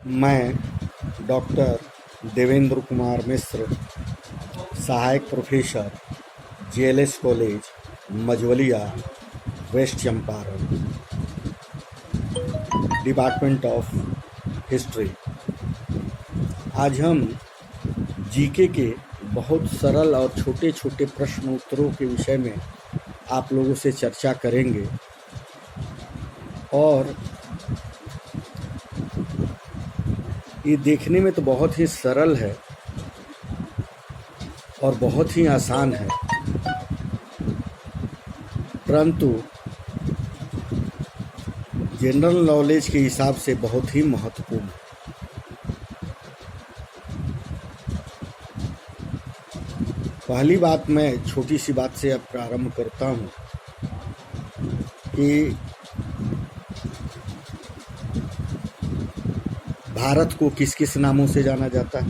मैं डॉक्टर देवेंद्र कुमार मिश्र, सहायक professor, JLS college, Majhawalia, west Champaran, department of history. आज हम जीके के बहुत सरल और छोटे छोटे प्रश्न उत्तरों के विषय में आप लोगों से चर्चा करेंगे और ये देखने में तो बहुत ही सरल है और बहुत ही आसान है, परंतु जनरल नॉलेज के हिसाब से बहुत ही महत्वपूर्ण है। पहली बात, मैं छोटी सी बात से अब प्रारंभ करता हूँ कि भारत को किस किस नामों से जाना जाता है।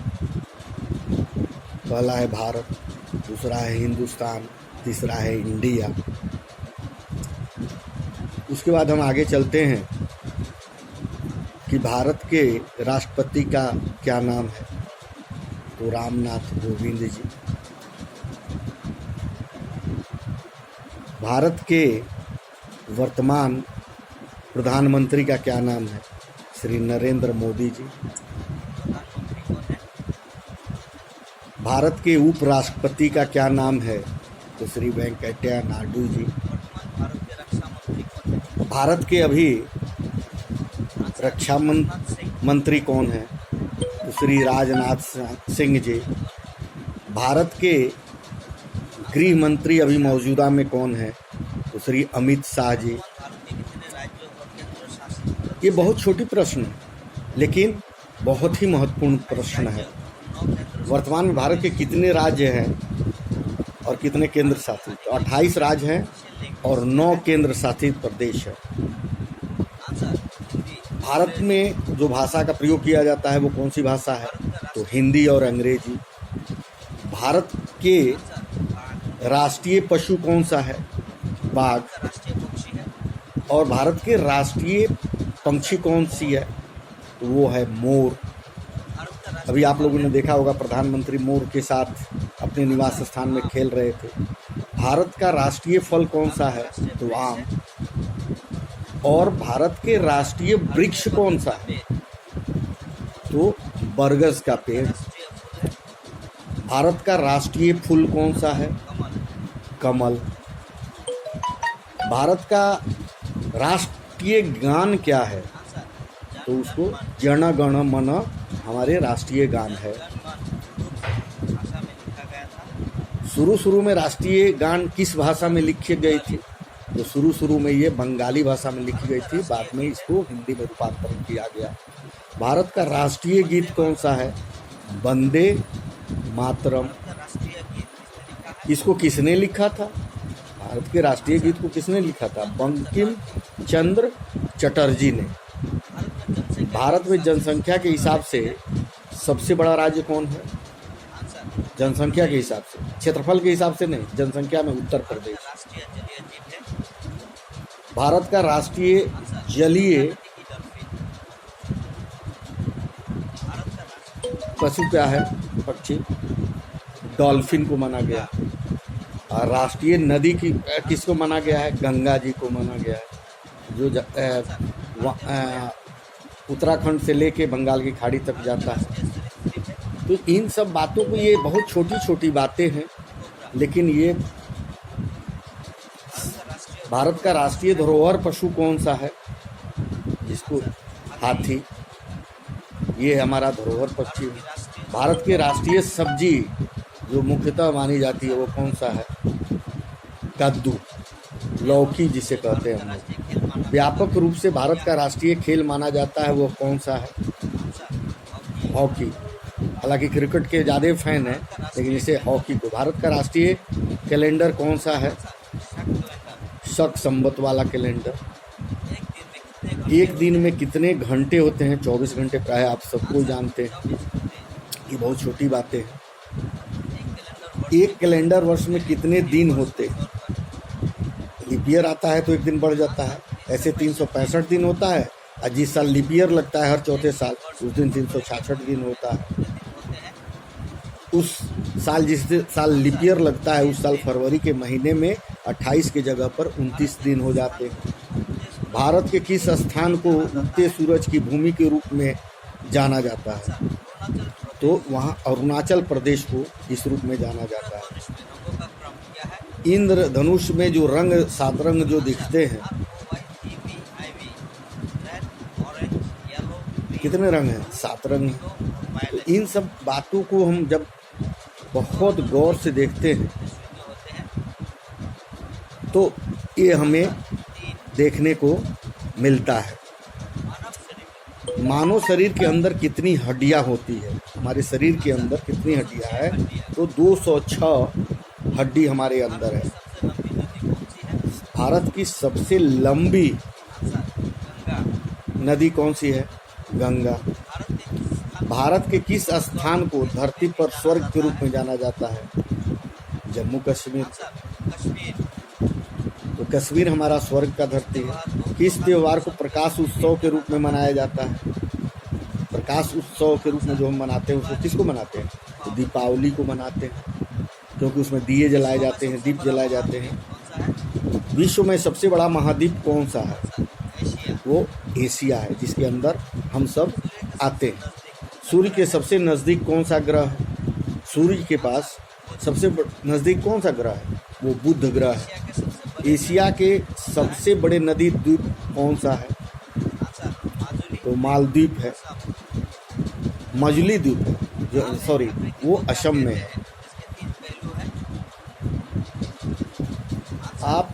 पहला है भारत, दूसरा है हिंदुस्तान, तीसरा है इंडिया। उसके बाद हम आगे चलते हैं कि भारत के राष्ट्रपति का क्या नाम है, तो रामनाथ कोविंद जी। भारत के वर्तमान प्रधानमंत्री का क्या नाम है, श्री नरेंद्र मोदी जी। भारत के उपराष्ट्रपति का क्या नाम है, तो श्री वेंकैया नायडू जी। भारत के अभी रक्षा मंत्री कौन है, तो श्री राजनाथ सिंह जी। भारत के गृह मंत्री अभी मौजूदा में कौन है, तो श्री अमित शाह जी। ये बहुत छोटी प्रश्न है, लेकिन बहुत ही महत्वपूर्ण प्रश्न है। वर्तमान में भारत के कितने राज्य हैं और कितने केंद्र शासित? तो 28 राज्य हैं और 9 केंद्र शासित प्रदेश है। भारत में जो भाषा का प्रयोग किया जाता है वो कौन सी भाषा है, तो हिंदी और अंग्रेजी। भारत के राष्ट्रीय पशु कौन सा है, बाघ। और भारत के राष्ट्रीय पंछी कौन सी है, तो वो है मोर। अभी आप लोगों ने देखा होगा प्रधानमंत्री मोर के साथ अपने निवास स्थान में खेल रहे थे। भारत का राष्ट्रीय फल कौन सा है, तो आम। और भारत के राष्ट्रीय वृक्ष कौन सा है, तो बरगद का पेड़। भारत का राष्ट्रीय फूल कौन सा है, कमल। भारत का राष्ट्रीय गान क्या है, तो उसको जन गण मन हमारे राष्ट्रीय गान है। शुरू में राष्ट्रीय गान किस भाषा में लिखी गई थी, तो शुरू में ये बंगाली भाषा में लिखी गई थी, बाद में इसको हिंदी में रूपांतरण किया गया। भारत का राष्ट्रीय गीत कौन सा है, वंदे मातरम। इसको किसने लिखा था, भारत के राष्ट्रीय गीत को किसने लिखा था, बंकिम चंद्र चटर्जी ने। भारत में जनसंख्या के हिसाब से सबसे बड़ा राज्य कौन है, जनसंख्या के हिसाब से, क्षेत्रफल के हिसाब से नहीं, जनसंख्या में उत्तर प्रदेश। भारत का राष्ट्रीय जलीय पशु क्या है, पक्षी, डॉल्फिन को माना गया। और राष्ट्रीय नदी की किसको माना गया है, गंगा जी को माना गया है, जो उत्तराखंड से लेके बंगाल की खाड़ी तक जाता है। तो इन सब बातों को, ये बहुत छोटी छोटी बातें हैं, लेकिन ये भारत का राष्ट्रीय धरोहर पशु कौन सा है, जिसको हाथी, ये हमारा धरोहर पक्षी है। भारत के राष्ट्रीय सब्जी जो मुख्यतः मानी जाती है वो कौन सा है, कद्दू, लौकी जिसे कहते हैं हम लोग। व्यापक रूप से भारत का राष्ट्रीय खेल माना जाता है वो कौन सा है, हॉकी। हालांकि क्रिकेट के ज़्यादा फैन हैं, लेकिन इसे हॉकी को। भारत का राष्ट्रीय कैलेंडर कौन सा है, शक संवत वाला कैलेंडर। एक दिन में कितने घंटे होते हैं, 24 घंटे प्राय आप सबको जानते हैं, ये बहुत छोटी बातें हैं। एक कैलेंडर वर्ष में कितने दिन होते हैं, लीप ईयर आता है तो एक दिन बढ़ जाता है, ऐसे 365 दिन होता है, जिस साल लीप ईयर लगता है हर चौथे साल, उस दिन 366 दिन होता है। उस साल जिस साल लीप ईयर लगता है उस साल फरवरी के महीने में 28 की जगह पर 29 दिन हो जाते हैं। भारत के किस स्थान को उगते सूरज की भूमि के रूप में जाना जाता है? तो वहाँ अरुणाचल प्रदेश को इस रूप में जाना जाता है। इंद्रधनुष में जो रंग, 7 रंग जो दिखते हैं, कितने रंग हैं? 7 रंग हैं। तो इन सब बातों को हम जब बहुत गौर से देखते हैं तो ये हमें देखने को मिलता है। मानव शरीर के अंदर कितनी हड्डियां होती है? हमारे शरीर के अंदर कितनी हड्डियां है? तो 206 हड्डी हमारे अंदर है। भारत की सबसे लंबी नदी कौन सी है? गंगा। भारत के किस स्थान को धरती पर स्वर्ग के रूप में जाना जाता है? जम्मू कश्मीर। तो कश्मीर हमारा स्वर्ग का धरती है। किस त्योहार को प्रकाश उत्सव के रूप में मनाया जाता है? प्रकाश उत्सव के रूप में जो हम मनाते हैं उसको किसको मनाते हैं? तो दीपावली को मनाते हैं, क्योंकि उसमें दिए जलाए जाते हैं, दीप जलाए जाते हैं। विश्व में सबसे बड़ा महाद्वीप कौन सा है? वो एशिया है, जिसके अंदर हम सब आते हैं। सूर्य के सबसे नज़दीक कौन सा ग्रह है? सूर्य के पास सबसे नज़दीक कौन सा ग्रह है? वो बुध ग्रह है। एशिया के सबसे बड़े नदी द्वीप कौन सा है? तो मालदीव है, मजली द्वीप है, जो सॉरी वो असम में है। आप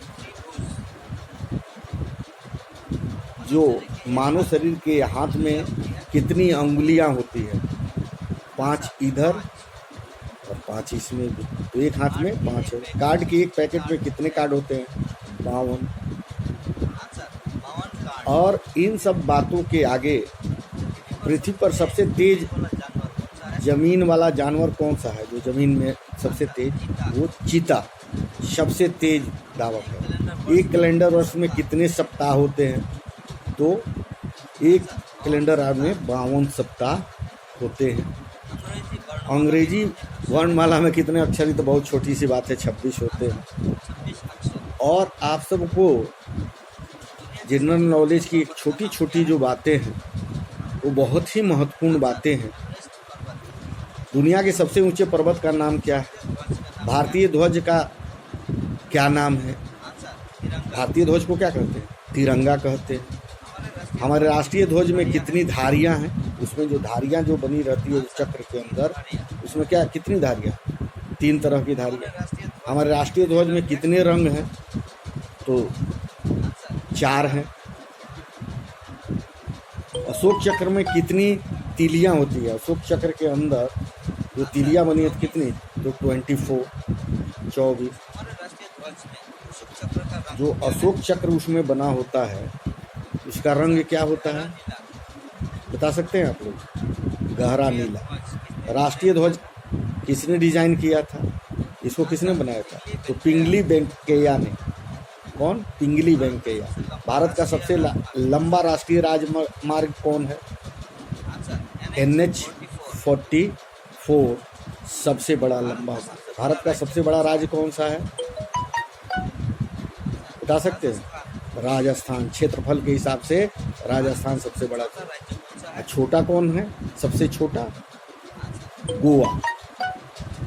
जो मानव शरीर के हाथ में कितनी अंगुलियां होती है? 5 इधर और 5 इसमें भी। तो एक हाथ में 5 है। कार्ड के एक पैकेट में कितने कार्ड होते हैं? 52। और इन सब बातों के आगे पृथ्वी पर सबसे तेज जमीन वाला जानवर कौन सा है? जो जमीन में सबसे तेज, वो चीता सबसे तेज धावक है। एक कैलेंडर वर्ष में कितने सप्ताह होते हैं? तो एक कैलेंडर में 52 सप्ताह होते हैं। अंग्रेजी वर्णमाला में कितने अक्षर? तो बहुत छोटी सी बात है, 26 होते हैं। और आप सबको जनरल नॉलेज की एक छोटी छोटी जो बातें हैं वो बहुत ही महत्वपूर्ण बातें हैं। दुनिया के सबसे ऊंचे पर्वत का नाम क्या है? भारतीय ध्वज का क्या नाम है? भारतीय ध्वज को क्या कहते हैं? तिरंगा कहते हैं। हमारे राष्ट्रीय ध्वज में कितनी धारियां हैं? उसमें जो धारियां जो बनी रहती है चक्र के अंदर, उसमें क्या कितनी धारियां? 3 तरह की धारियां। हमारे राष्ट्रीय ध्वज में कितने रंग हैं? तो 4 हैं। अशोक चक्र में कितनी तीलियां होती है? अशोक चक्र के अंदर जो तीलियां बनी है कितनी? तो 24। जो अशोक चक्र उसमें बना होता है उसका रंग क्या होता है? बता सकते हैं आप लोग? गहरा नीला। राष्ट्रीय ध्वज किसने डिजाइन किया था? इसको किसने बनाया था? तो पिंगली वेंकैया ने। कौन? पिंगली वेंकैया। भारत का सबसे लंबा राष्ट्रीय राजमार्ग कौन है? NH-44 सबसे बड़ा लंबा। भारत का सबसे बड़ा राज्य कौन सा है? बता सकते हैं? राजस्थान। क्षेत्रफल के हिसाब से राजस्थान सबसे बड़ा है। छोटा कौन है? सबसे छोटा गोवा।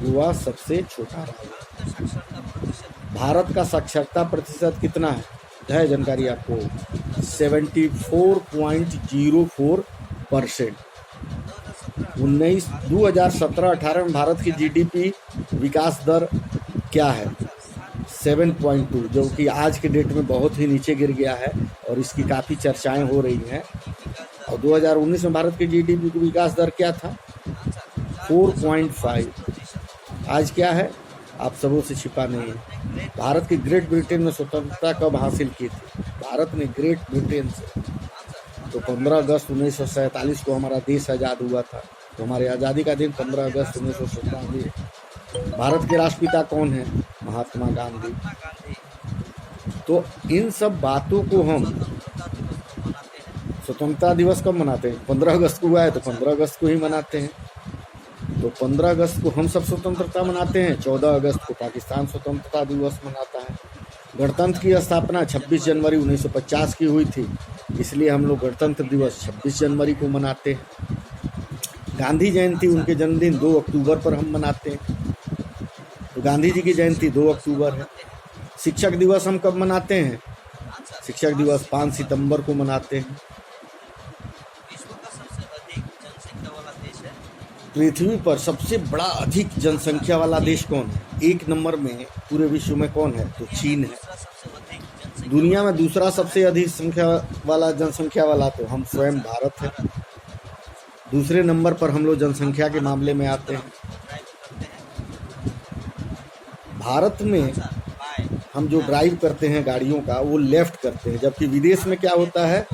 गोवा सबसे छोटा राज्य। भारत का साक्षरता प्रतिशत कितना है जानकारी आपको? 74.04%। 2017-18 में भारत की GDP विकास दर क्या है? 7.2, जो कि आज के डेट में बहुत ही नीचे गिर गया है और इसकी काफ़ी चर्चाएं हो रही हैं। और 2019 में भारत की GDP की विकास दर क्या था? 4.5। आज क्या है? आप सबों से छिपा नहीं है। भारत की ग्रेट ब्रिटेन में स्वतंत्रता कब हासिल की थी? भारत ने ग्रेट ब्रिटेन से तो 15 अगस्त 1947 को हमारा देश आज़ाद हुआ था। तो हमारे आज़ादी का दिन 15 अगस्त 1947 है। भारत के राष्ट्रपिता कौन है? महात्मा गांधी। तो इन सब बातों को हम स्वतंत्रता दिवस कब मनाते हैं? 15 अगस्त को हुआ है तो 15 अगस्त को ही मनाते हैं। तो 15 अगस्त को हम सब स्वतंत्रता मनाते हैं, 14 अगस्त को पाकिस्तान स्वतंत्रता दिवस मनाता है। गणतंत्र की स्थापना 26 जनवरी 1950 की हुई थी, इसलिए हम लोग गणतंत्र दिवस 26 जनवरी को मनाते हैं। गांधी जयंती, उनके जन्मदिन 2 अक्टूबर पर हम मनाते हैं, तो गांधी जी की जयंती 2 अक्टूबर है। शिक्षक दिवस हम कब मनाते हैं? शिक्षक दिवस 5 सितंबर को मनाते हैं। पृथ्वी पर सबसे बड़ा अधिक जनसंख्या वाला देश कौन है? 1 नंबर में पूरे विश्व में कौन है? तो चीन है। दुनिया में दूसरा सबसे अधिक जनसंख्या वाला तो हम स्वयं भारत है। दूसरे नंबर पर हम लोग जनसंख्या के मामले में आते हैं। भारत में हम जो ड्राइव करते हैं गाड़ियों का, वो लेफ्ट करते हैं, जबकि विदेश में क्या होता है,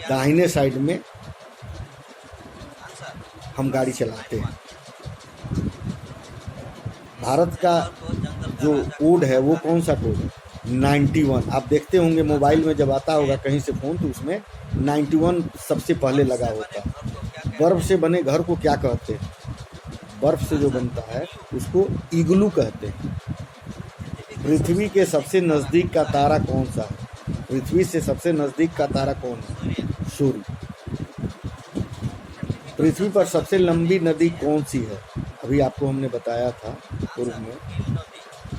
दाहिने साइड में हम गाड़ी चलाते हैं। भारत का जो कोड है वो कौन सा कोड है? 91। आप देखते होंगे मोबाइल में जब आता होगा कहीं से फ़ोन, तो उसमें 91 सबसे पहले लगा होता है। बर्फ़ से बने घर को क्या कहते हैं? बर्फ़ से जो बनता है उसको इग्लू कहते हैं। पृथ्वी के सबसे नज़दीक का तारा कौन सा है? पृथ्वी से सबसे नज़दीक का तारा कौन है? सूर्य। पृथ्वी पर सबसे लंबी नदी कौन सी है? अभी आपको हमने बताया था पूर्व में।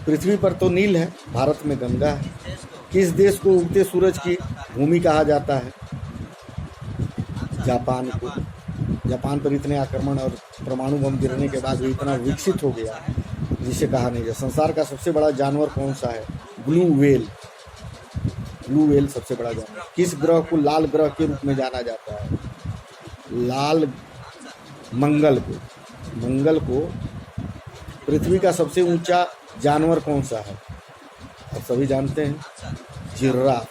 पृथ्वी पर तो नील है, भारत में गंगा है। किस देश को उगते सूरज की भूमि कहा जाता है? जापान को। जापान पर इतने आक्रमण और परमाणु बम गिरने के बाद भी इतना विकसित हो गया जिसे कहा नहीं जाए। संसार का सबसे बड़ा जानवर कौन सा है? Blue whale. ब्लू व्हेल सबसे बड़ा जानवर। किस ग्रह को लाल ग्रह के रूप में जाना जाता है? लाल मंगल को। मंगल को। पृथ्वी का सबसे ऊंचा जानवर कौन सा है? आप सभी जानते हैं, जिराफ।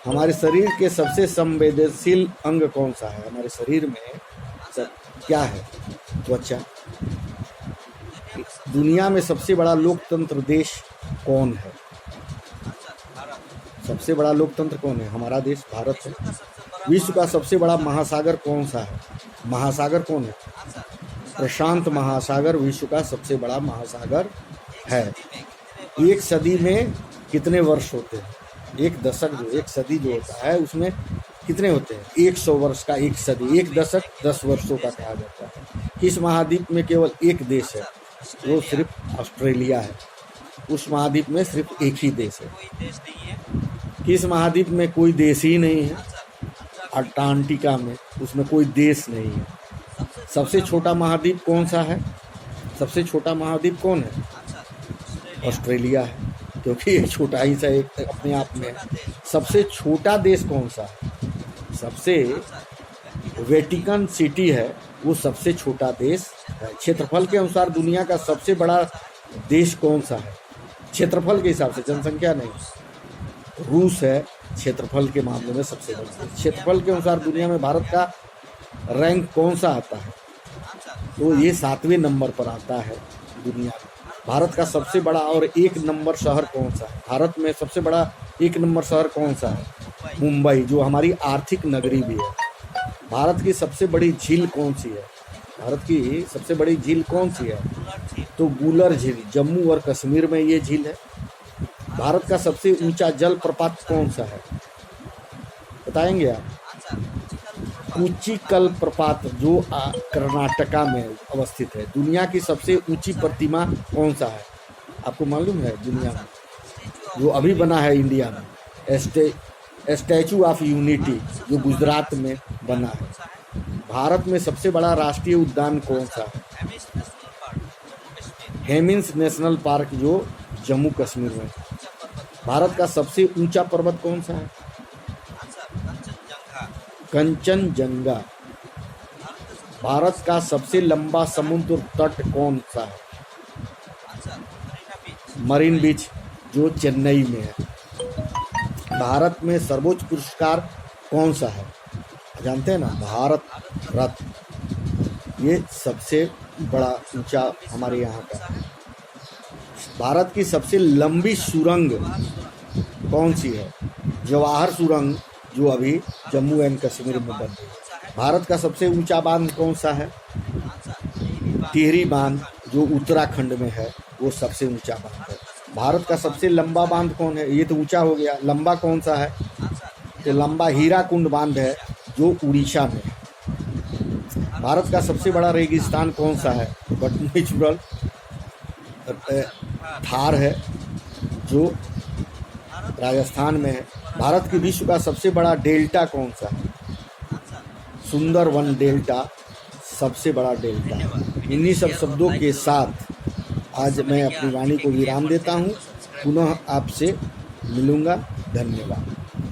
हमारे शरीर के सबसे संवेदनशील अंग कौन सा है? हमारे शरीर में क्या है? त्वचा। दुनिया में सबसे बड़ा लोकतंत्र देश कौन है? सबसे बड़ा लोकतंत्र कौन है? हमारा देश भारत है। विश्व का सबसे बड़ा महासागर कौन सा है? महासागर कौन है? प्रशांत महासागर विश्व का सबसे बड़ा महासागर है। एक सदी में कितने वर्ष होते हैं? एक दशक एक सदी जो होता है उसमें कितने होते हैं? 100 वर्ष का एक सदी। एक दशक 10 वर्षों का कहा जाता है। किस महाद्वीप में केवल एक देश है? वो सिर्फ ऑस्ट्रेलिया है। उस महाद्वीप में सिर्फ एक ही देश है। किस महाद्वीप में कोई देश ही नहीं है? अंटार्कटिका में, उसमें कोई देश नहीं है। सबसे छोटा महाद्वीप कौन सा है? सबसे छोटा महाद्वीप कौन है? ऑस्ट्रेलिया है, क्योंकि ये छोटा ही सा एक अपने आप में। सबसे छोटा देश कौन सा है? सबसे वेटिकन सिटी है, वो सबसे छोटा देश है। क्षेत्रफल के अनुसार दुनिया का सबसे बड़ा देश कौन सा है? क्षेत्रफल के हिसाब से, जनसंख्या नहीं। रूस है क्षेत्रफल के मामले में सबसे बड़ा देश। क्षेत्रफल के अनुसार दुनिया में भारत का रैंक कौन सा आता है? तो ये 7वें नंबर पर आता है दुनिया में। भारत का सबसे बड़ा और 1 नंबर शहर कौन सा है? भारत में सबसे बड़ा 1 नंबर शहर कौन सा है? मुंबई, जो हमारी आर्थिक नगरी भी है। भारत की सबसे बड़ी झील कौन सी है? भारत की सबसे बड़ी झील कौन सी है? तो गूलर झील, जम्मू और कश्मीर में ये झील है। भारत का सबसे ऊंचा जल प्रपात कौन सा है? बताएंगे आप? उच्चीकल प्रपात, जो कर्नाटका में अवस्थित है। दुनिया की सबसे ऊंची प्रतिमा कौन सा है? आपको मालूम है? दुनिया में जो अभी बना है इंडिया में, स्टैचू ऑफ यूनिटी, जो गुजरात में बना है। भारत में सबसे बड़ा राष्ट्रीय उद्यान कौन सा है? हेमिंस नेशनल पार्क, जो जम्मू कश्मीर में। भारत का सबसे ऊंचा पर्वत कौन सा है? कंचनजंगा। भारत का सबसे लंबा समुद्र तट कौन सा है? मरीन बीच, जो चेन्नई में है। भारत में सर्वोच्च पुरस्कार कौन सा है? जानते हैं ना, भारत रत्न। ये सबसे बड़ा ऊंचा हमारे यहाँ का है। भारत की सबसे लंबी सुरंग कौन सी है? जवाहर सुरंग जो अभी जम्मू एंड कश्मीर में बन रही है। भारत का सबसे ऊंचा बांध कौन सा है? टिहरी बांध जो उत्तराखंड में है वो सबसे ऊंचा बांध है। भारत का सबसे लंबा बांध कौन है? ये तो ऊंचा हो गया, लंबा कौन सा है? तो लंबा हीराकुंड बांध है जो उड़ीसा में है। भारत का सबसे बड़ा रेगिस्तान कौन सा है? बट नेचुरल थार है जो राजस्थान में है। भारत के विश्व का सबसे बड़ा डेल्टा कौन सा है? सुंदरवन डेल्टा सबसे बड़ा डेल्टा है। इन्हीं सब शब्दों के साथ आज मैं अपनी वाणी को विराम देता हूँ। पुनः आपसे मिलूँगा। धन्यवाद।